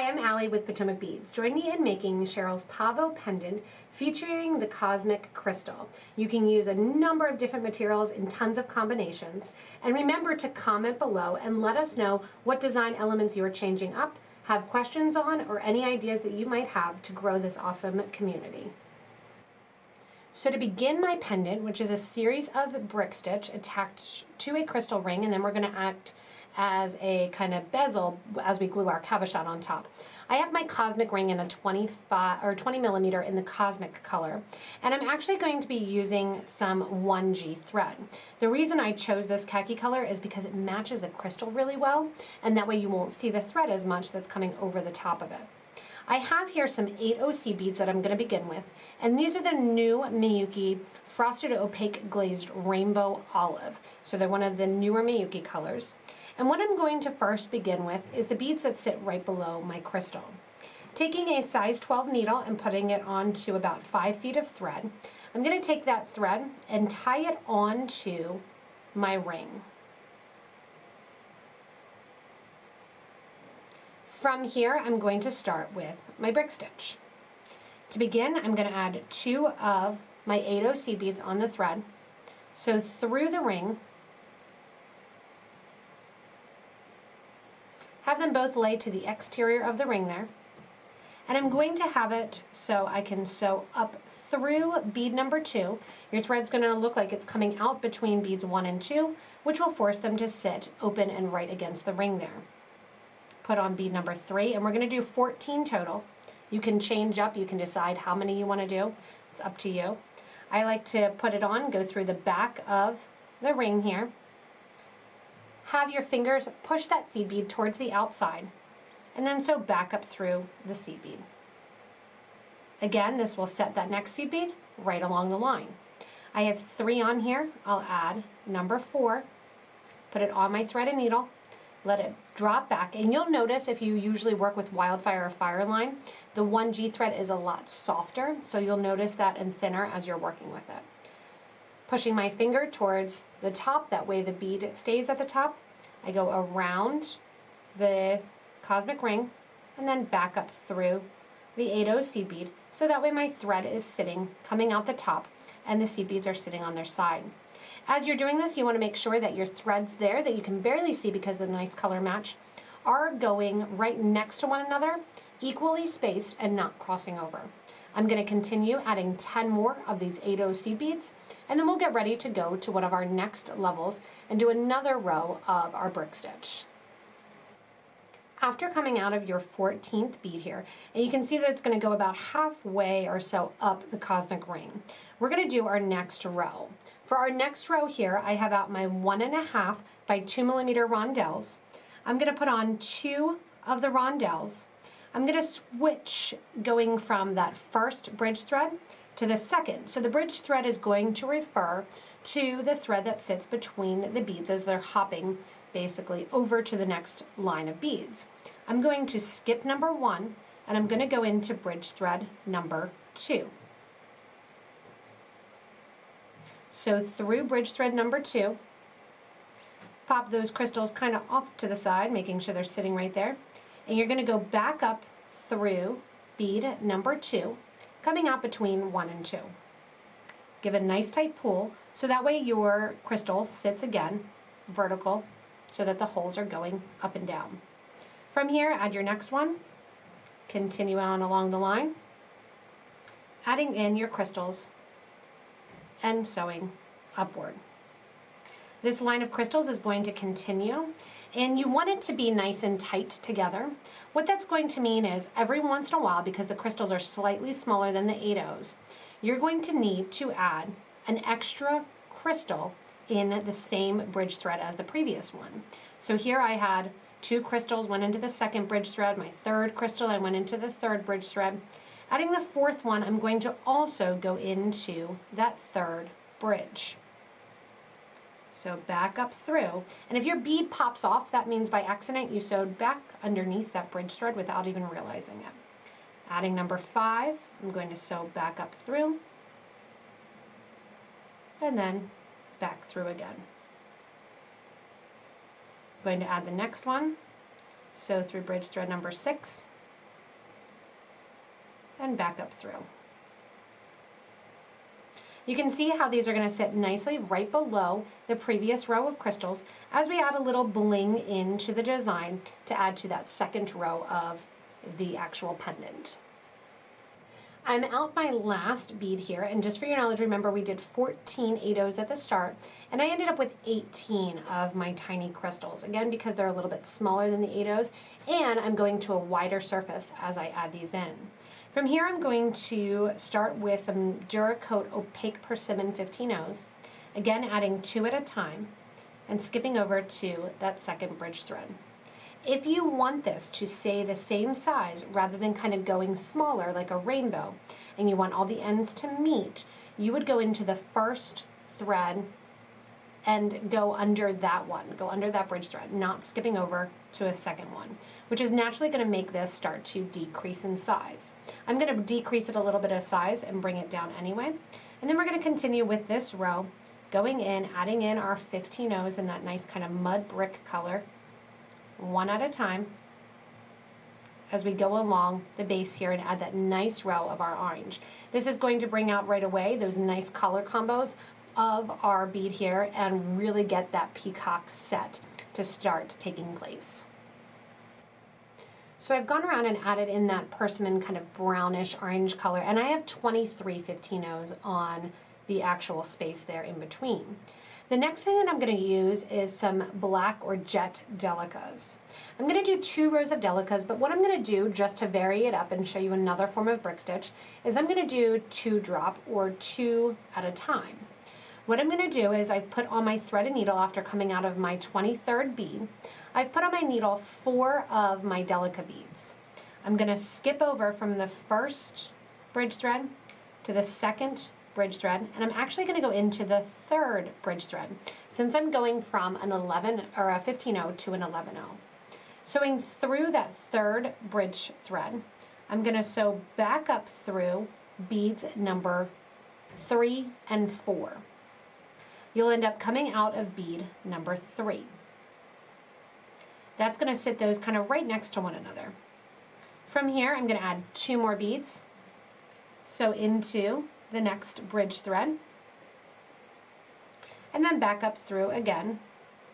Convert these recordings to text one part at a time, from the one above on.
Hi, I'm Allie with Potomac Beads. Join me in making Sheryl's Pavo Pendant featuring the Cosmic Crystal. You can use a number of different materials in tons of combinations. And remember to comment below and let us know what design elements you're changing up, have questions on, or any ideas that you might have to grow this awesome community. So to begin my pendant, which is a series of brick stitch attached to a crystal ring, and then we're going to act as a kind of bezel as we glue our cabochon on top. I have my cosmic ring in a 20 millimeter in the cosmic color, and I'm actually going to be using some 1G thread. The reason I chose this khaki color is because it matches the crystal really well, and that way you won't see the thread as much that's coming over the top of it. I have here some 8OC beads that I'm going to begin with, and these are the new Miyuki Frosted Opaque Glazed Rainbow Olive. So they're one of the newer Miyuki colors. And what I'm going to first begin with is the beads that sit right below my crystal. Taking a size 12 needle and putting it onto about 5 feet of thread, I'm going to take that thread and tie it onto my ring. From here, I'm going to start with my brick stitch. To begin, I'm going to add 2 of my 8OC beads on the thread. So through the ring, have them both lay to the exterior of the ring there. And I'm going to have it so I can sew up through bead number 2. Your thread's going to look like it's coming out between beads 1 and 2, which will force them to sit open and right against the ring there. Put on bead number 3, and we're going to do 14 total. You can change up, you can decide how many you want to do. It's up to you. I like to put it on, go through the back of the ring here. Have your fingers push that seed bead towards the outside, and then sew back up through the seed bead. Again, this will set that next seed bead right along the line. I have 3 on here. I'll add number 4, put it on my thread and needle, let it drop back, and you'll notice if you usually work with wildfire or fire line, the 1G thread is a lot softer, so you'll notice that and thinner as you're working with it. Pushing my finger towards the top, that way the bead stays at the top. I go around the cosmic ring and then back up through the 8OC bead, so that way my thread is sitting, coming out the top, and the seed beads are sitting on their side. As you're doing this, you want to make sure that your threads there that you can barely see because of the nice color match are going right next to one another, equally spaced and not crossing over. I'm going to continue adding 10 more of these 8OC beads, and then we'll get ready to go to one of our next levels and do another row of our brick stitch. After coming out of your 14th bead here, and you can see that it's going to go about halfway or so up the cosmic ring, we're going to do our next row. For our next row here, I have out my 1.5 by 2 millimeter rondelles. I'm going to put on 2 of the rondelles. I'm going to switch going from that first bridge thread to the second. So the bridge thread is going to refer to the thread that sits between the beads as they're hopping basically over to the next line of beads. I'm going to skip number 1, and I'm going to go into bridge thread number 2. So through bridge thread number 2, pop those crystals kind of off to the side, making sure they're sitting right there. And you're going to go back up through bead number 2, coming out between 1 and 2. Give a nice tight pull, so that way your crystal sits again vertical, so that the holes are going up and down. From here, add your next one, continue on along the line, adding in your crystals and sewing upward. This line of crystals is going to continue, and you want it to be nice and tight together. What that's going to mean is every once in a while, because the crystals are slightly smaller than the 8Os, you're going to need to add an extra crystal in the same bridge thread as the previous one. So here I had 2 crystals, went into the second bridge thread, my 3rd crystal, I went into the 3rd bridge thread. Adding the 4th one, I'm going to also go into that 3rd bridge. So back up through, and if your bead pops off, that means by accident you sewed back underneath that bridge thread without even realizing it. Adding number 5, I'm going to sew back up through, and then back through again. I'm going to add the next one, sew through bridge thread number 6, and back up through. You can see how these are going to sit nicely right below the previous row of crystals as we add a little bling into the design to add to that second row of the actual pendant. I'm out my last bead here, and just for your knowledge, remember we did 14 8-ohs at the start, and I ended up with 18 of my tiny crystals, again because they're a little bit smaller than the 8-ohs, and I'm going to a wider surface as I add these in. From here, I'm going to start with some Duracoat Opaque Persimmon 15-ohs, again adding 2 at a time, and skipping over to that second bridge thread. If you want this to stay the same size rather than kind of going smaller like a rainbow, and you want all the ends to meet, you would go into the first thread and go under that one, go under that bridge thread, not skipping over to a second one, which is naturally going to make this start to decrease in size. I'm going to decrease it a little bit of size and bring it down anyway. And then we're going to continue with this row, going in, adding in our 15-ohs in that nice kind of mud brick color, one at a time, as we go along the base here and add that nice row of our orange. This is going to bring out right away those nice color combos of our bead here and really get that peacock set to start taking place. So I've gone around and added in that persimmon kind of brownish orange color, and I have 23 15-ohs on the actual space there in between. The next thing that I'm going to use is some black or jet Delicas. I'm going to do 2 rows of Delicas, but what I'm going to do just to vary it up and show you another form of brick stitch is I'm going to do 2 drop or 2 at a time. What I'm going to do is I've put on my thread and needle after coming out of my 23rd bead. I've put on my needle 4 of my Delica beads. I'm going to skip over from the first bridge thread to the second bridge thread, and I'm actually going to go into the 3rd bridge thread since I'm going from an 11 or a 15-oh to an 11-oh. Sewing through that 3rd bridge thread, I'm going to sew back up through beads number 3 and 4. You'll end up coming out of bead number 3. That's going to sit those kind of right next to one another. From here, I'm going to add 2 more beads, sew into the next bridge thread, and then back up through again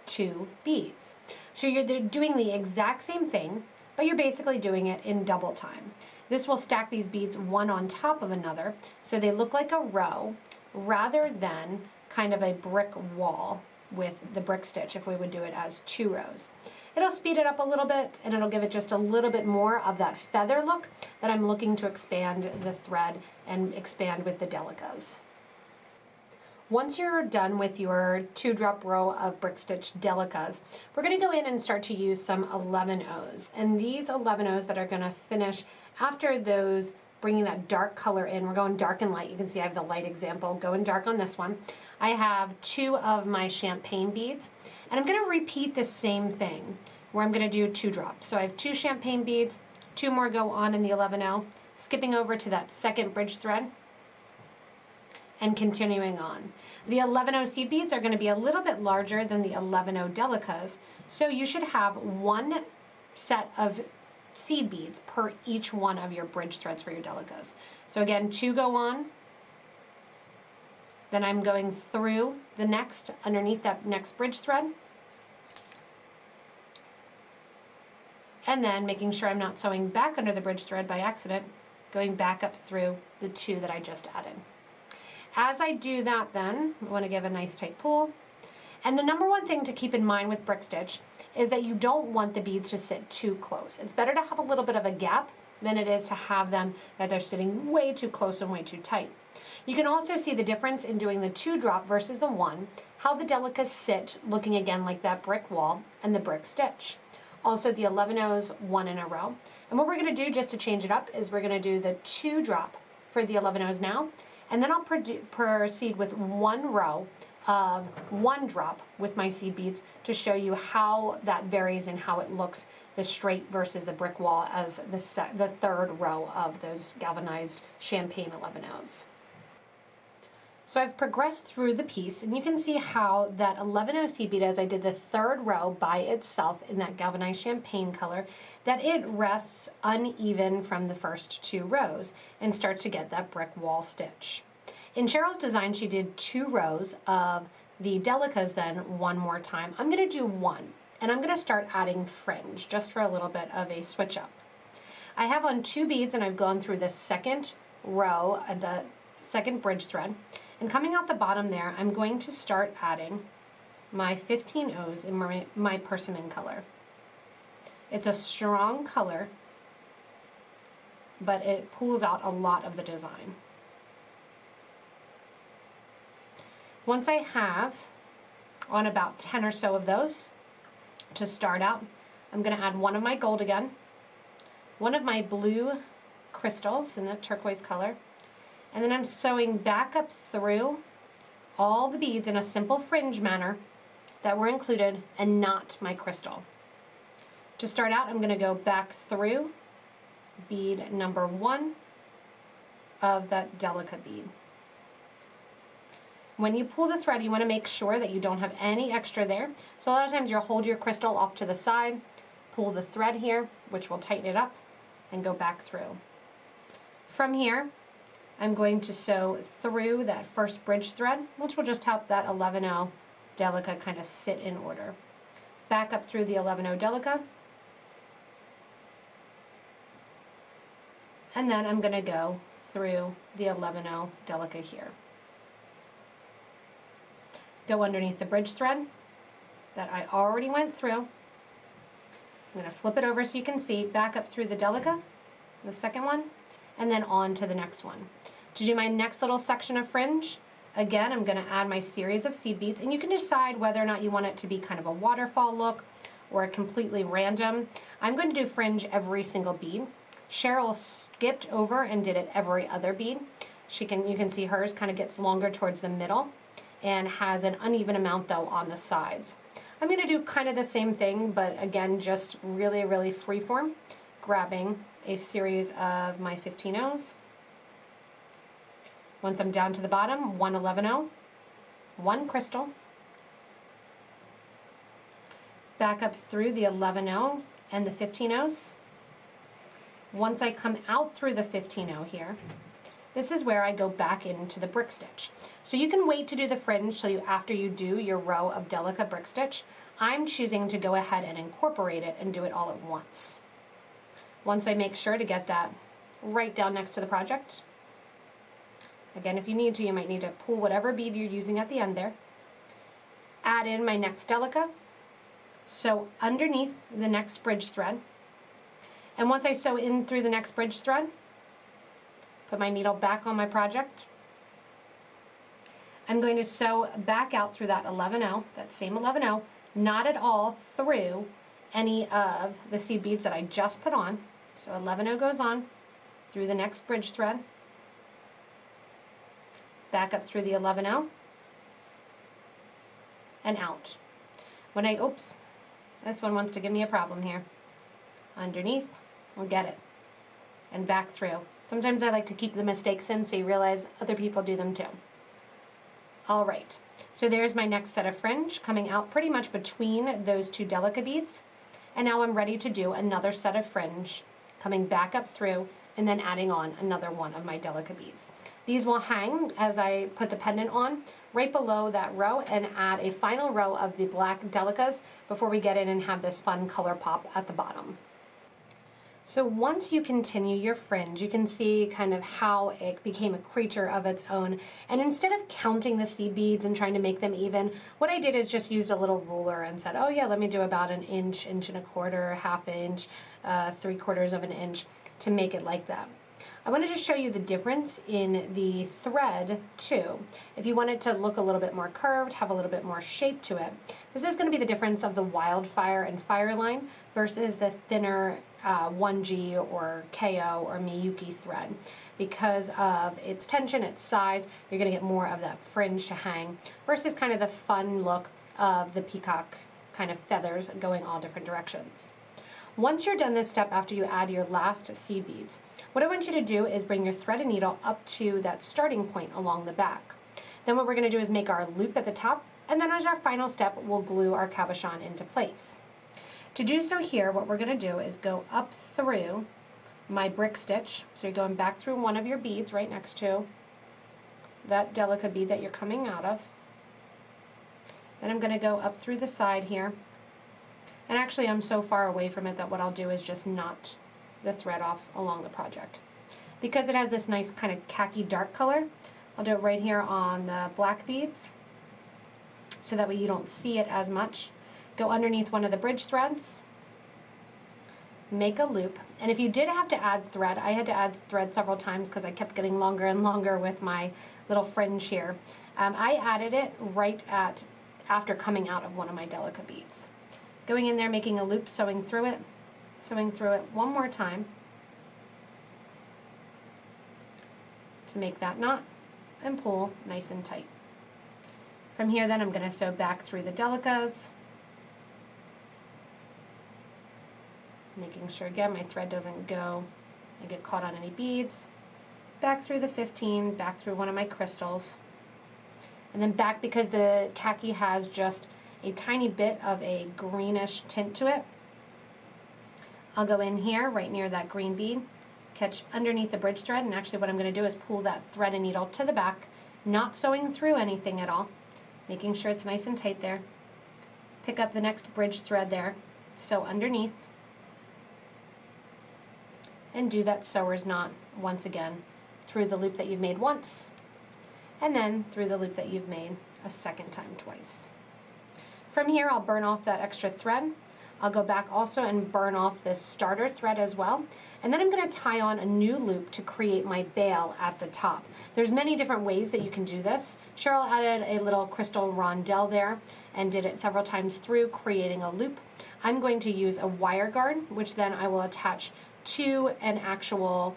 2 beads. So you're doing the exact same thing, but you're basically doing it in double time. This will stack these beads one on top of another so they look like a row rather than kind of a brick wall with the brick stitch if we would do it as 2 rows. It'll speed it up a little bit, and it'll give it just a little bit more of that feather look that I'm looking to expand the thread and expand with the Delicas. Once you're done with your 2-drop row of brick stitch Delicas, we're going to go in and start to use some 11-ohs. And these 11-ohs that are going to finish after those, bringing that dark color in. We're going dark and light. You can see I have the light example going dark on this one. I have 2 of my champagne beads, and I'm going to repeat the same thing where I'm going to do 2 drops. So I have 2 champagne beads, 2 more go on in the 11-oh, skipping over to that second bridge thread and continuing on. The 11-oh seed beads are going to be a little bit larger than the 11-oh Delicas, so you should have 1 set of seed beads per each one of your bridge threads for your Delicas. So again, 2 go on, then I'm going through the next, underneath that next bridge thread, and then making sure I'm not sewing back under the bridge thread by accident, going back up through the 2 that I just added. As I do that then, I want to give a nice tight pull. And the number one thing to keep in mind with brick stitch is that you don't want the beads to sit too close. It's better to have a little bit of a gap than it is to have them that they're sitting way too close and way too tight. You can also see the difference in doing the 2 drop versus the 1, how the Delicas sit looking again like that brick wall and the brick stitch. Also the 11-ohs 1 in a row. And what we're going to do just to change it up is we're going to do the 2 drop for the 11-ohs now, and then I'll proceed with 1 row of 1 drop with my seed beads to show you how that varies and how it looks, the straight versus the brick wall, as the 3rd row of those galvanized champagne 11-ohs. So I've progressed through the piece, and you can see how that 11-0 seed bead, as I did the third row by itself in that galvanized champagne color, that it rests uneven from the first 2 rows and starts to get that brick wall stitch. In Sheryl's design, she did 2 rows of the Delicas then one more time. I'm going to do 1, and I'm going to start adding fringe just for a little bit of a switch up. I have on 2 beads, and I've gone through the second row, the second bridge thread. And coming out the bottom there, I'm going to start adding my 15 O's in my Persimmon color. It's a strong color, but it pulls out a lot of the design. Once I have on about 10 or so of those to start out, I'm going to add one of my gold again, one of my blue crystals in the turquoise color, and then I'm sewing back up through all the beads in a simple fringe manner that were included and not my crystal. To start out, I'm going to go back through bead number 1 of that Delica bead. When you pull the thread, you want to make sure that you don't have any extra there. So a lot of times you'll hold your crystal off to the side, pull the thread here, which will tighten it up, and go back through. From here, I'm going to sew through that first bridge thread, which will just help that 11-0 Delica kind of sit in order. Back up through the 11-0 Delica, and then I'm going to go through the 11-0 Delica here. Go underneath the bridge thread that I already went through. I'm going to flip it over so you can see, back up through the Delica, the second one, and then on to the next one. To do my next little section of fringe, again, I'm going to add my series of seed beads, and you can decide whether or not you want it to be kind of a waterfall look or a completely random. I'm going to do fringe every single bead. Sheryl skipped over and did it every other bead. You can see hers kind of gets longer towards the middle and has an uneven amount though on the sides. I'm going to do kind of the same thing, but again, just really, really freeform, grabbing a series of my 15 O's. Once I'm down to the bottom, 1 11-0, 1 crystal, back up through the 11-0 and the 15 O's. Once I come out through the 15-0 here, this is where I go back into the brick stitch. So you can wait to do the fringe till after you do your row of Delica brick stitch. I'm choosing to go ahead and incorporate it and do it all at once. Once I make sure to get that right down next to the project. Again, if you need to, you might need to pull whatever bead you're using at the end there. Add in my next Delica. Sew underneath the next bridge thread. And once I sew in through the next bridge thread, put my needle back on my project. I'm going to sew back out through that 11-0, that same 11-0, not at all through any of the seed beads that I just put on. So 11-0 goes on through the next bridge thread, back up through the 11-0, and out. When oops, this one wants to give me a problem here. Underneath, we'll get it, and back through. Sometimes I like to keep the mistakes in so you realize other people do them too. All right, so there's my next set of fringe coming out pretty much between those 2 Delica beads. And now I'm ready to do another set of fringe coming back up through and then adding on another one of my Delica beads. These will hang as I put the pendant on right below that row and add a final row of the black Delicas before we get in and have this fun color pop at the bottom. So once you continue your fringe, you can see kind of how it became a creature of its own. And instead of counting the seed beads and trying to make them even, what I did is just used a little ruler and said, oh yeah, let me do about an inch, inch and a quarter, half inch, 3/4 of an inch to make it like that. I wanted to show you the difference in the thread too. If you want it to look a little bit more curved, have a little bit more shape to it, this is going to be the difference of the Wildfire and Fireline versus the thinner 1G or KO or Miyuki thread. Because of its tension, its size, you're going to get more of that fringe to hang versus kind of the fun look of the peacock kind of feathers going all different directions. Once you're done this step after you add your last seed beads, what I want you to do is bring your thread and needle up to that starting point along the back. Then what we're going to do is make our loop at the top, and then as our final step, we'll glue our cabochon into place. To do so here, what we're going to do is go up through my brick stitch. So you're going back through one of your beads right next to that Delica bead that you're coming out of. Then I'm going to go up through the side here. And actually I'm so far away from it that what I'll do is just knot the thread off along the project. Because it has this nice kind of khaki dark color, I'll do it right here on the black beads, so that way you don't see it as much. Go underneath one of the bridge threads, make a loop, and if you did have to add thread, I had to add thread several times because I kept getting longer and longer with my little fringe here. I added it right after coming out of one of my Delica beads. Going in there, making a loop, sewing through it one more time to make that knot and pull nice and tight. From here then I'm going to sew back through the Delicas, making sure again my thread doesn't go and get caught on any beads. Back through the 15, back through one of my crystals, and then back because the khaki has just a tiny bit of a greenish tint to it. I'll go in here right near that green bead, catch underneath the bridge thread, and actually what I'm going to do is pull that thread and needle to the back, not sewing through anything at all, making sure it's nice and tight there. Pick up the next bridge thread there, sew underneath, and do that sewer's knot once again through the loop that you've made once, and then through the loop that you've made a second time twice. From here I'll burn off that extra thread. I'll go back also and burn off this starter thread as well. And then I'm going to tie on a new loop to create my bail at the top. There's many different ways that you can do this. Sheryl added a little crystal rondelle there and did it several times through, creating a loop. I'm going to use a wire guard, which then I will attach to an actual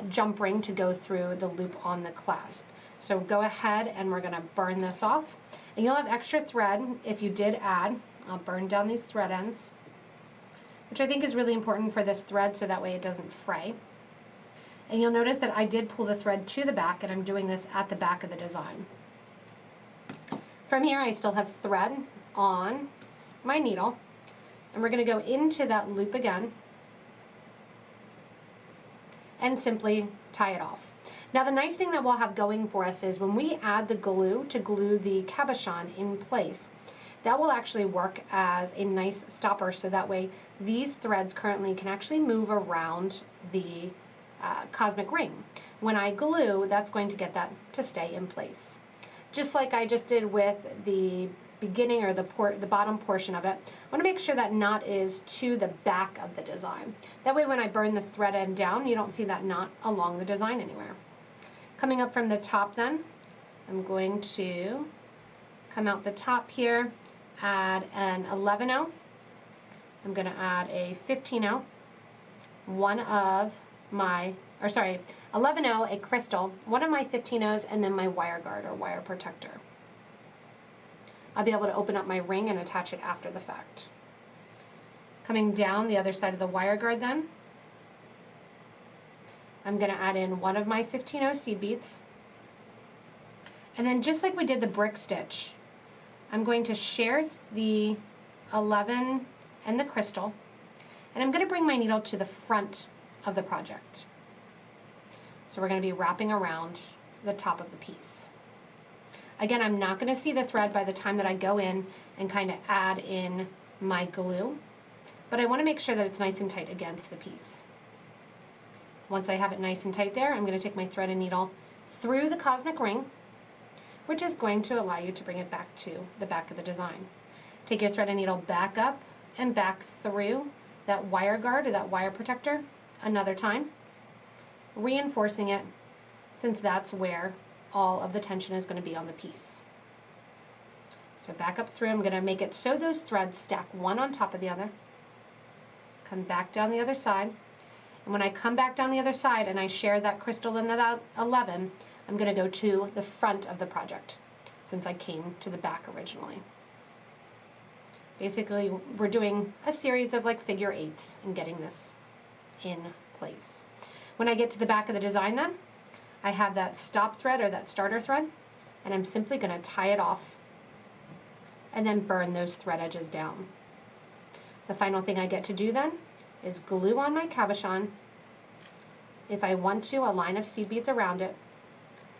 jump ring to go through the loop on the clasp. So go ahead and we're going to burn this off. And you'll have extra thread if you did add. I'll burn down these thread ends, which I think is really important for this thread so that way it doesn't fray. And you'll notice that I did pull the thread to the back, and I'm doing this at the back of the design. From here I still have thread on my needle, and we're going to go into that loop again and simply tie it off. Now the nice thing that we'll have going for us is when we add the glue to glue the cabochon in place, that will actually work as a nice stopper, so that way these threads currently can actually move around the cosmic ring. When I glue, that's going to get that to stay in place. Just like I just did with the beginning or the bottom portion of it, I want to make sure that knot is to the back of the design. That way when I burn the thread end down, you don't see that knot along the design anywhere. Coming up from the top then, I'm going to come out the top here, add an 11-0. I'm going to add a 15-0, one of my, 11-0, a crystal, one of my 15-0s, and then my wire guard or wire protector. I'll be able to open up my ring and attach it after the fact. Coming down the other side of the wire guard then, I'm going to add in one of my 15-0 seed beads. And then just like we did the brick stitch, I'm going to share the 11 and the crystal, and I'm going to bring my needle to the front of the project. So we're going to be wrapping around the top of the piece. Again, I'm not going to see the thread by the time that I go in and kind of add in my glue, but I want to make sure that it's nice and tight against the piece. Once I have it nice and tight there, I'm going to take my thread and needle through the cosmic ring, which is going to allow you to bring it back to the back of the design. Take your thread and needle back up and back through that wire guard or that wire protector another time, reinforcing it, since that's where all of the tension is going to be on the piece. So back up through, I'm going to make it so those threads stack one on top of the other. Come back down the other side. And when I come back down the other side and I share that crystal in that 11, I'm going to go to the front of the project, since I came to the back originally. Basically, we're doing a series of like figure eights and getting this in place. When I get to the back of the design then, I have that stop thread or that starter thread. and I'm simply going to tie it off and then burn those thread edges down. The final thing I get to do then is glue on my cabochon, if I want to, a line of seed beads around it,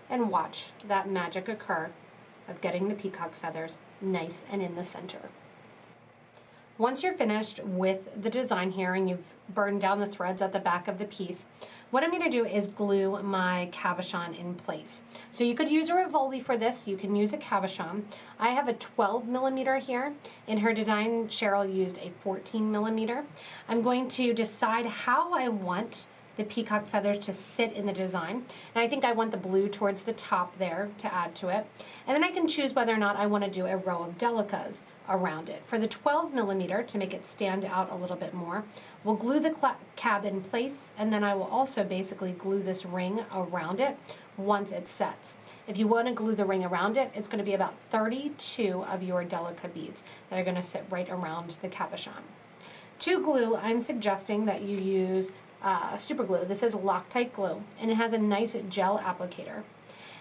and watch that magic occur of getting the peacock feathers nice and in the center. Once you're finished with the design here and you've burned down the threads at the back of the piece, what I'm going to do is glue my cabochon in place. So you could use a Rivoli for this, you can use a cabochon. I have a 12 millimeter here. In her design, Sheryl used a 14 millimeter. I'm going to decide how I want the peacock feathers to sit in the design. And I think I want the blue towards the top there to add to it. And then I can choose whether or not I want to do a row of Delicas around it. For the 12 millimeter, to make it stand out a little bit more, we'll glue the cab in place, and then I will also basically glue this ring around it once it sets. If you want to glue the ring around it, it's going to be about 32 of your Delica beads that are going to sit right around the cabochon. To glue, I'm suggesting that you use super glue. This is Loctite glue, and it has a nice gel applicator.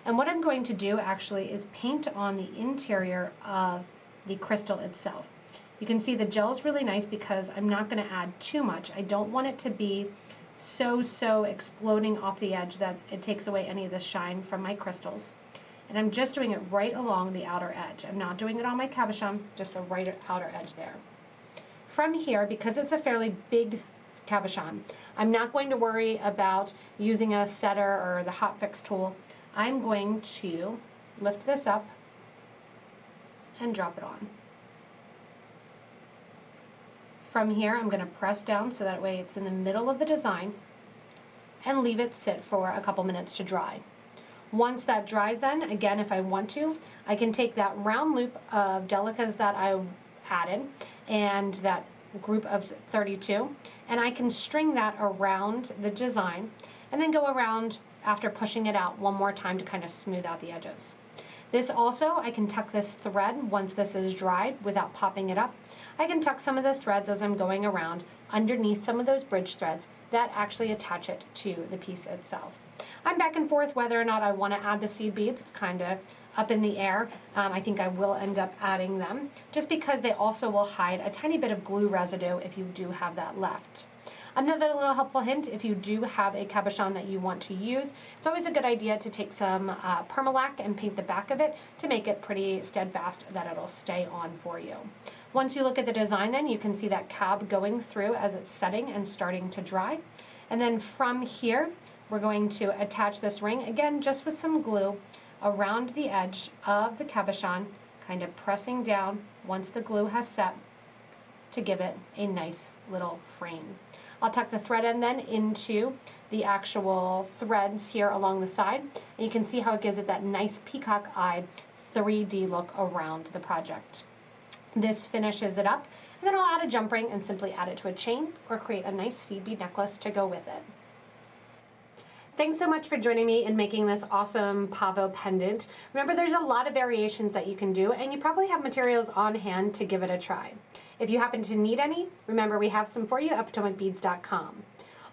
And what I'm going to do actually is paint on the interior of the crystal itself. You can see the gel is really nice because I'm not going to add too much. I don't want it to be so exploding off the edge that it takes away any of the shine from my crystals. And I'm just doing it right along the outer edge. I'm not doing it on my cabochon, just the right outer edge there. From here, because it's a fairly big cabochon, I'm not going to worry about using a setter or the hot fix tool. I'm going to lift this up and drop it on. From here, I'm going to press down so that way it's in the middle of the design and leave it sit for a couple minutes to dry. Once that dries then, again, if I want to, I can take that round loop of Delicas that I added and that group of 32, and I can string that around the design and then go around after pushing it out one more time to kind of smooth out the edges. This also, I can tuck this thread once this is dried without popping it up. I can tuck some of the threads as I'm going around underneath some of those bridge threads that actually attach it to the piece itself. I'm back and forth whether or not I want to add the seed beads. It's kind of up in the air. I think I will end up adding them just because they also will hide a tiny bit of glue residue if you do have that left. Another little helpful hint, if you do have a cabochon that you want to use, it's always a good idea to take some permalac and paint the back of it to make it pretty steadfast that it'll stay on for you. Once you look at the design then, you can see that cab going through as it's setting and starting to dry. And then from here, we're going to attach this ring, again, just with some glue around the edge of the cabochon, kind of pressing down once the glue has set to give it a nice little frame. I'll tuck the thread end then into the actual threads here along the side, and you can see how it gives it that nice peacock eye 3D look around the project. This finishes it up, and then I'll add a jump ring and simply add it to a chain or create a nice seed bead necklace to go with it. Thanks so much for joining me in making this awesome Pavo pendant. Remember, there's a lot of variations that you can do, and you probably have materials on hand to give it a try. If you happen to need any, remember we have some for you at PotomacBeads.com.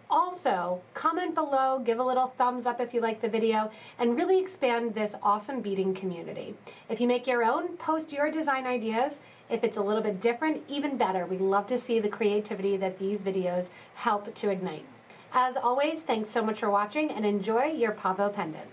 Also, comment below, give a little thumbs up if you like the video, and really expand this awesome beading community. If you make your own, post your design ideas. If it's a little bit different, even better. We'd love to see the creativity that these videos help to ignite. As always, thanks so much for watching and enjoy your Pavo pendant.